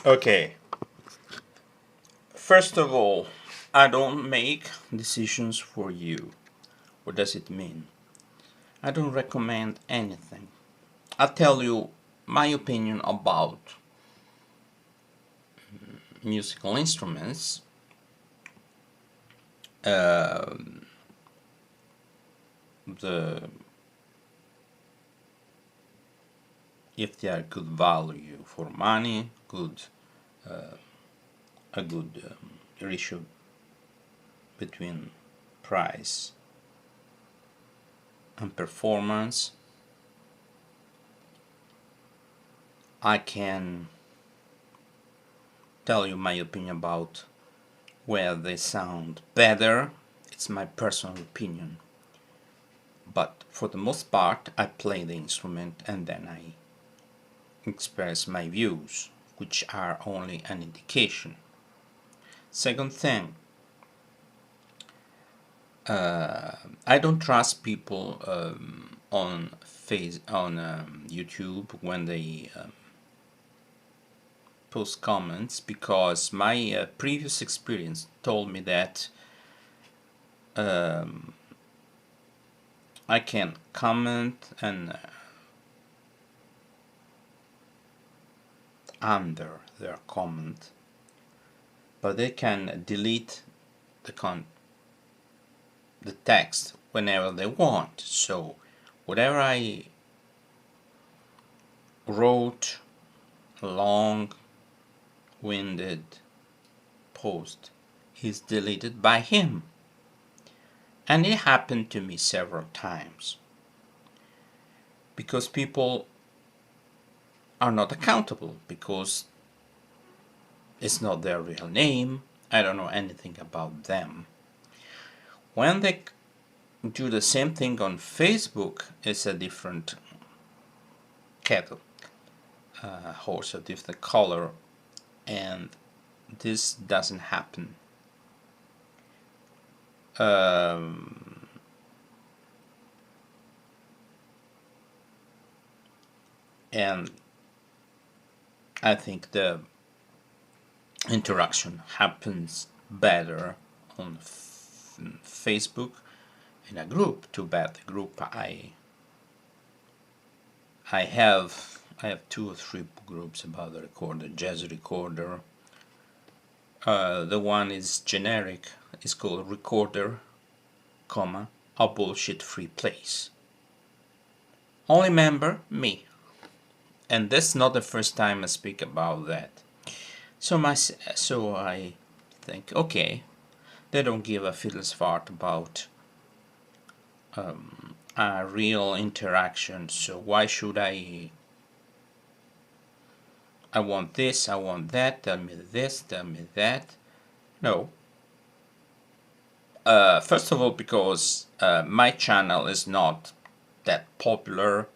Okay, first of all, I don't make decisions for you. What does it mean? I don't recommend anything. I tell you my opinion about musical instruments. Uh, the If they are good value for money, a good ratio between price and performance, I can tell you my opinion about where they sound better. It's my personal opinion. But for the most part, I play the instrument and then I express my views, which are only an indication. Second thing, I don't trust people on YouTube when they post comments, because my previous experience told me that I can comment and under their comment, but they can delete the text whenever they want. So whatever I wrote, a long-winded post, is deleted by him. And it happened to me several times because people are not accountable, because it's not their real name. I don't know anything about them. When they do the same thing on Facebook, it's a different kettle, horse, a different color, and this doesn't happen. And I think the interaction happens better on Facebook in a group. Too bad the group I have 2 or 3 groups about the recorder, jazz recorder. The one is generic. It's called recorder, comma, a bullshit-free place. Only member me, and that's not the first time I speak about that. So I think, okay, they don't give a fiddle's fart about a real interaction. So why should I want this, I want that, tell me this, tell me that? No. First of all, because my channel is not that popular.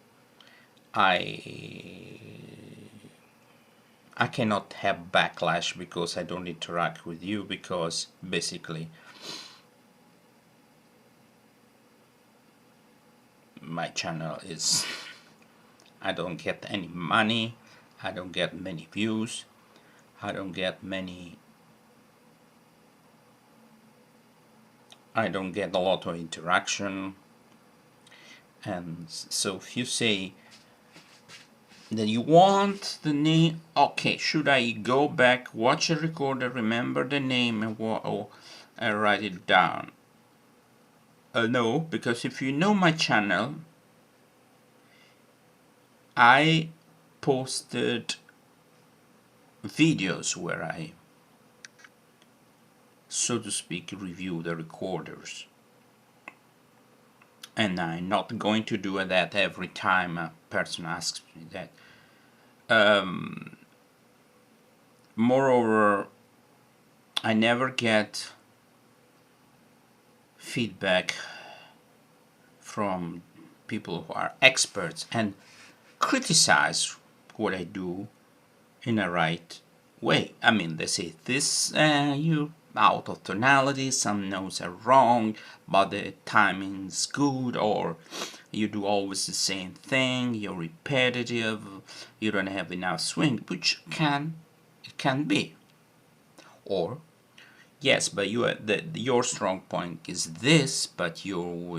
I cannot have backlash because I don't interact with you, because basically my channel is, I don't get any money, I don't get many views, I don't get a lot of interaction. And so if you say that you want the name, okay, should I go back, watch a recorder, remember the name, and write it down? No, because if you know my channel, I posted videos where I, so to speak, review the recorders. And I'm not going to do that every time a person asks me that. Moreover, I never get feedback from people who are experts and criticize what I do in a right way. I mean, they say this, you out of tonality, some notes are wrong, but the timing's good, or you do always the same thing, you're repetitive, you don't have enough swing, which It can be. Or, yes, but your strong point is this, but your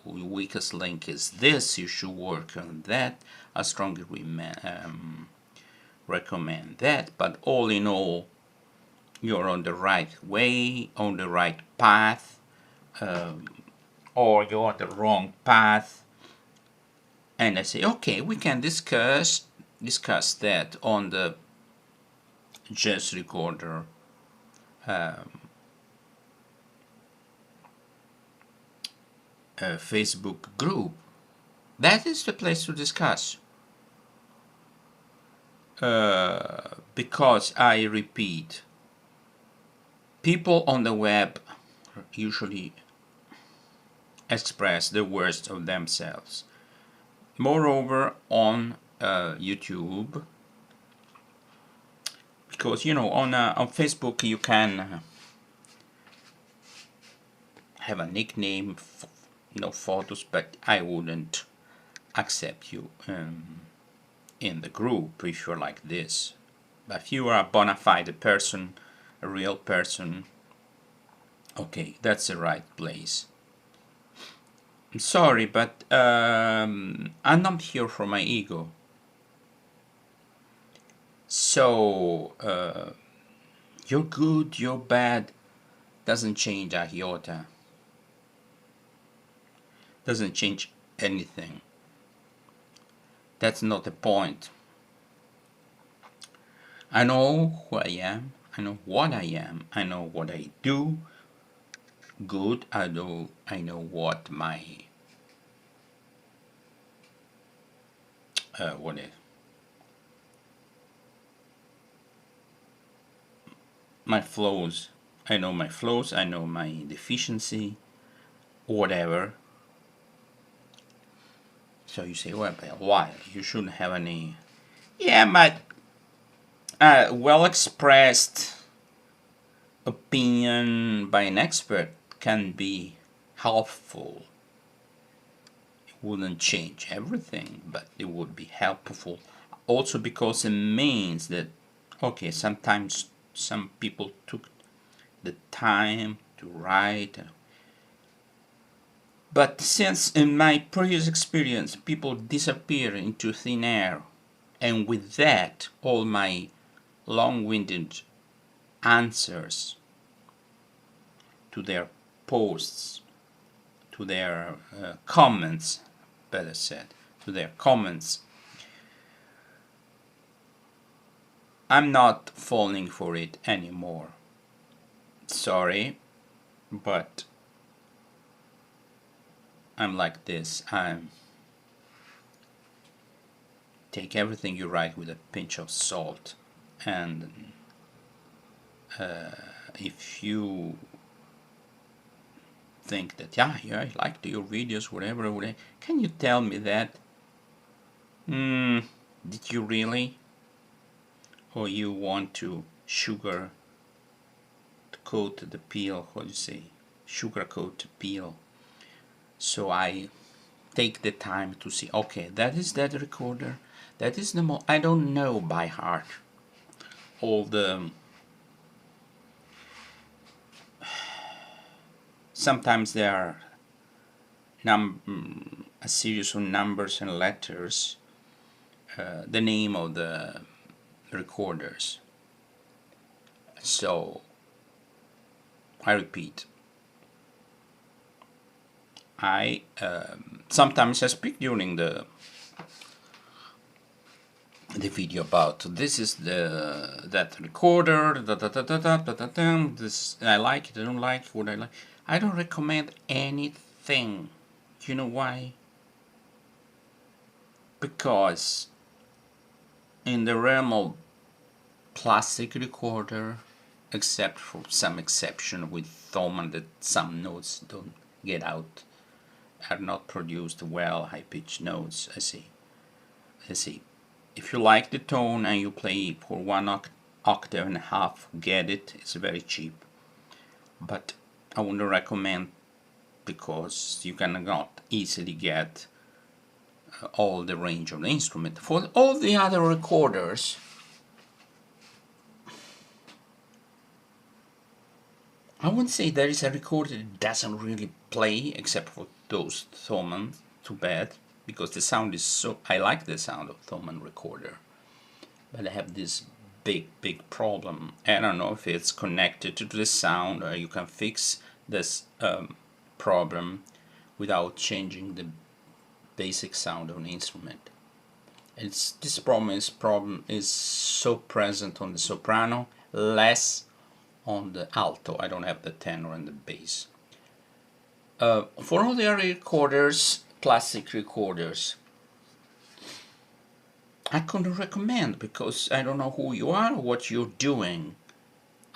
weakest link is this. You should work on that. I strongly recommend that. But all in all, you're on the right way, on the right path, or you're on the wrong path. And I say, okay, we can discuss that on the Jazz Recorder Facebook group. That is the place to discuss. Because I repeat, people on the web usually express the worst of themselves. Moreover, on YouTube, because on Facebook you can have a nickname, photos, but I wouldn't accept you in the group if you're like this. But if you are a bona fide person, a real person, okay, that's the right place. I'm sorry, but I'm not here for my ego. So, you're good, you're bad, doesn't change a iota. Doesn't change anything. That's not the point. I know who I am, I know what I am, I know what I do good. I know what my my flaws. I know my flaws, I know my deficiency, whatever. So you say, well, why? You shouldn't have any. Yeah, but well expressed opinion by an expert can be helpful. It wouldn't change everything, but it would be helpful. Also because it means that, okay, sometimes some people took the time to write. But since in my previous experience people disappear into thin air, and with that all my long-winded answers to their posts, to their comments, better said, to their comments, I'm not falling for it anymore. Sorry, but I'm like this. I'm take everything you write with a pinch of salt, and if you think that yeah I liked your videos, whatever, can you tell me that? Did you really? Or you want to sugar coat the peel? What do you say? Sugar coat the peel. So I take the time to see, okay, that is that recorder, that is the I don't know by heart all the sometimes there are a series of numbers and letters, the name of the recorders. So I repeat, I sometimes I speak during the video about this is that recorder, this I like it, I don't like what I like. I don't recommend anything. You know why? Because in the realm of plastic recorder, except for some exception with Thomann that some notes don't get out, are not produced well, high-pitched notes. I see. If you like the tone and you play for 1.5 octaves, get it. It's very cheap. But I wouldn't recommend, because you cannot easily get all the range of the instrument. For all the other recorders, I wouldn't say there is a recorder that doesn't really play, except for those Thomann. Too bad, because the sound is so. I like the sound of Thomann recorder, but I have this big problem. I don't know if it's connected to the sound, or you can fix this problem without changing the basic sound of the instrument. This problem is so present on the soprano, less on the alto. I don't have the tenor and the bass. For all the other recorders, classic recorders, I couldn't recommend, because I don't know who you are or what you're doing.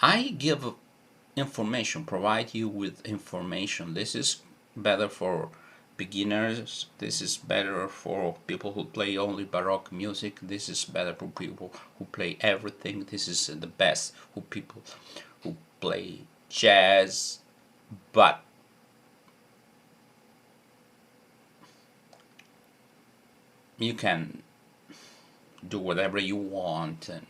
I give information, provide you with information. This is better for beginners. This is better for people who play only Baroque music. This is better for people who play everything. This is the best for people who play jazz. But you can do whatever you want, and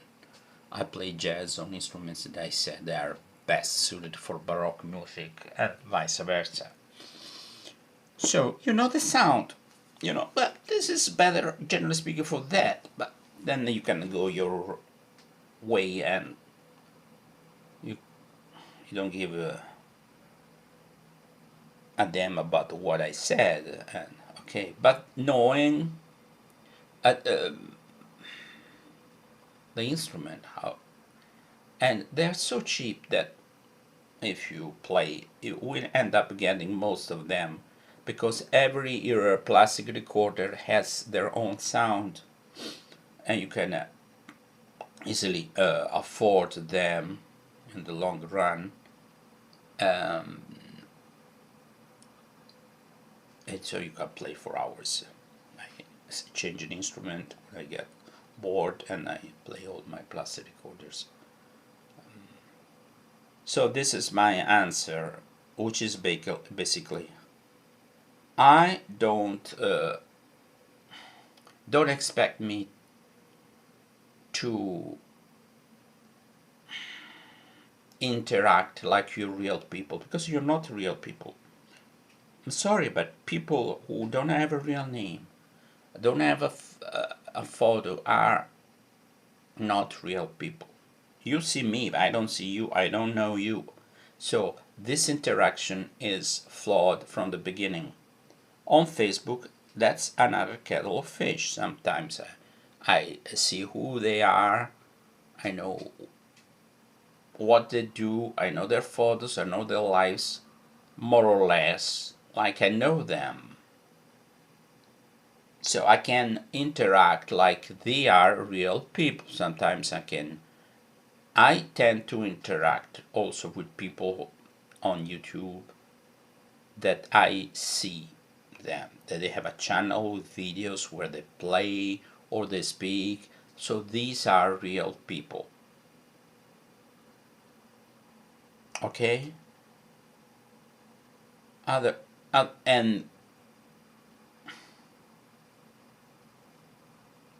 I play jazz on instruments that I said they are best suited for Baroque music, and vice versa. So you know the sound, but this is better, generally speaking, for that. But then you can go your way, and you don't give a damn about what I said. And okay, but knowing the instrument, how, and they're so cheap that if you play, you will end up getting most of them, because every era plastic recorder has their own sound, and you can easily afford them in the long run. And so you can play for hours. I change an instrument when I get bored, and I play all my plastic recorders. So this is my answer, which is basically, I don't expect me to interact like you're real people, because you're not real people. I'm sorry, but people who don't have a real name, don't have a photo, are not real people. You see me, I don't see you, I don't know you. So this interaction is flawed from the beginning. On Facebook, that's another kettle of fish. Sometimes I see who they are, I know what they do, I know their photos, I know their lives, more or less, like I know them. So I can interact like they are real people. Sometimes I tend to interact also with people on YouTube that I see them, that they have a channel with videos where they play or they speak. So these are real people. Okay? And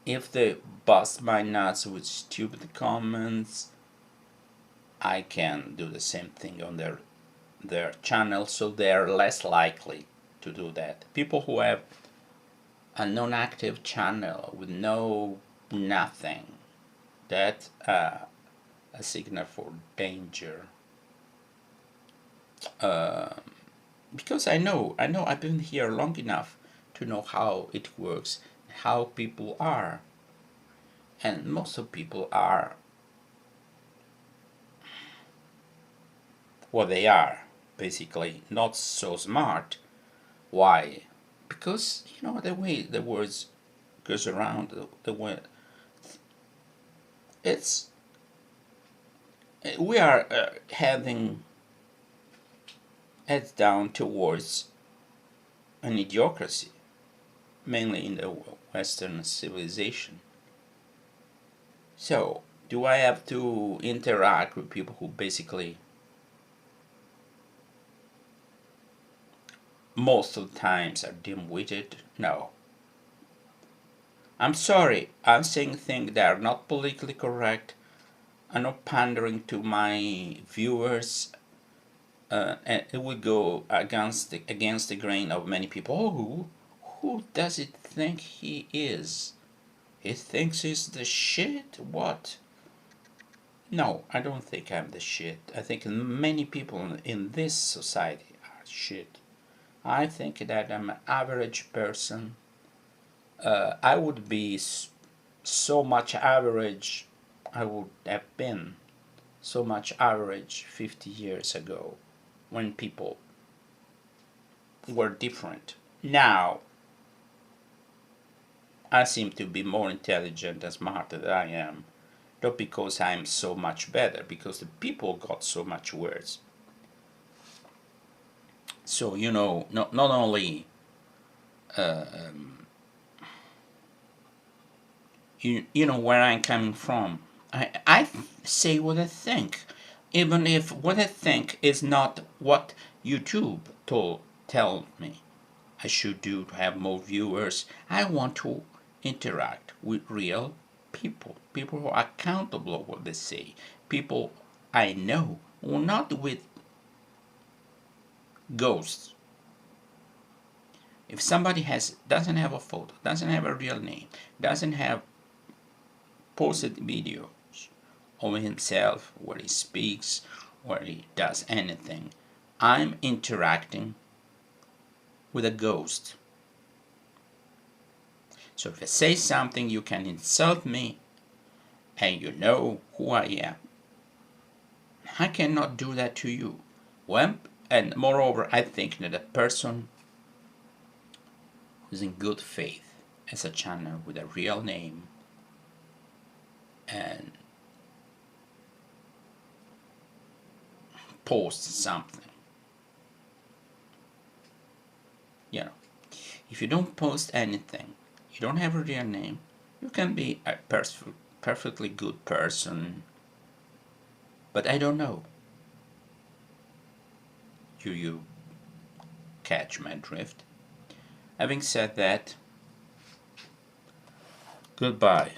if they bust my nuts with stupid comments, I can do the same thing on their channel, so they're less likely to do that. People who have a non-active channel with nothing, that's a signal for danger. Because I know I've been here long enough to know how it works, how people are, and most of people are what they are, basically not so smart. Why? Because the way the words goes around, the way it's we are heading heads down towards an idiocracy, mainly in the Western civilization. So, do I have to interact with people who basically most of the times are dim-witted? No. I'm sorry, I'm saying things that are not politically correct. I'm not pandering to my viewers. and it would go against the grain of many people. Oh, who does it think he is? He thinks he's the shit? What? No, I don't think I'm the shit. I think many people in this society are shit. I think that I'm an average person. I would be so much average. I would have been so much average 50 years ago when people were different. Now, I seem to be more intelligent and smarter than I am. Not because I'm so much better, because the people got so much worse. So, not only you know where I'm coming from. I say what I think, even if what I think is not what YouTube tell me I should do to have more viewers. I want to interact with real people who are accountable of what they say, people I know, or not with ghosts. If somebody doesn't have a photo, doesn't have a real name, doesn't have posted videos of himself where he speaks, where he does anything, I'm interacting with a ghost. So if I say something, you can insult me, and you know who I am. I cannot do that to you. Well, and moreover, I think that a person who's in good faith as a channel with a real name and posts something, you know, if you don't post anything, you don't have a real name, you can be a perfectly good person, but I don't know. You catch my drift? Having said that, goodbye.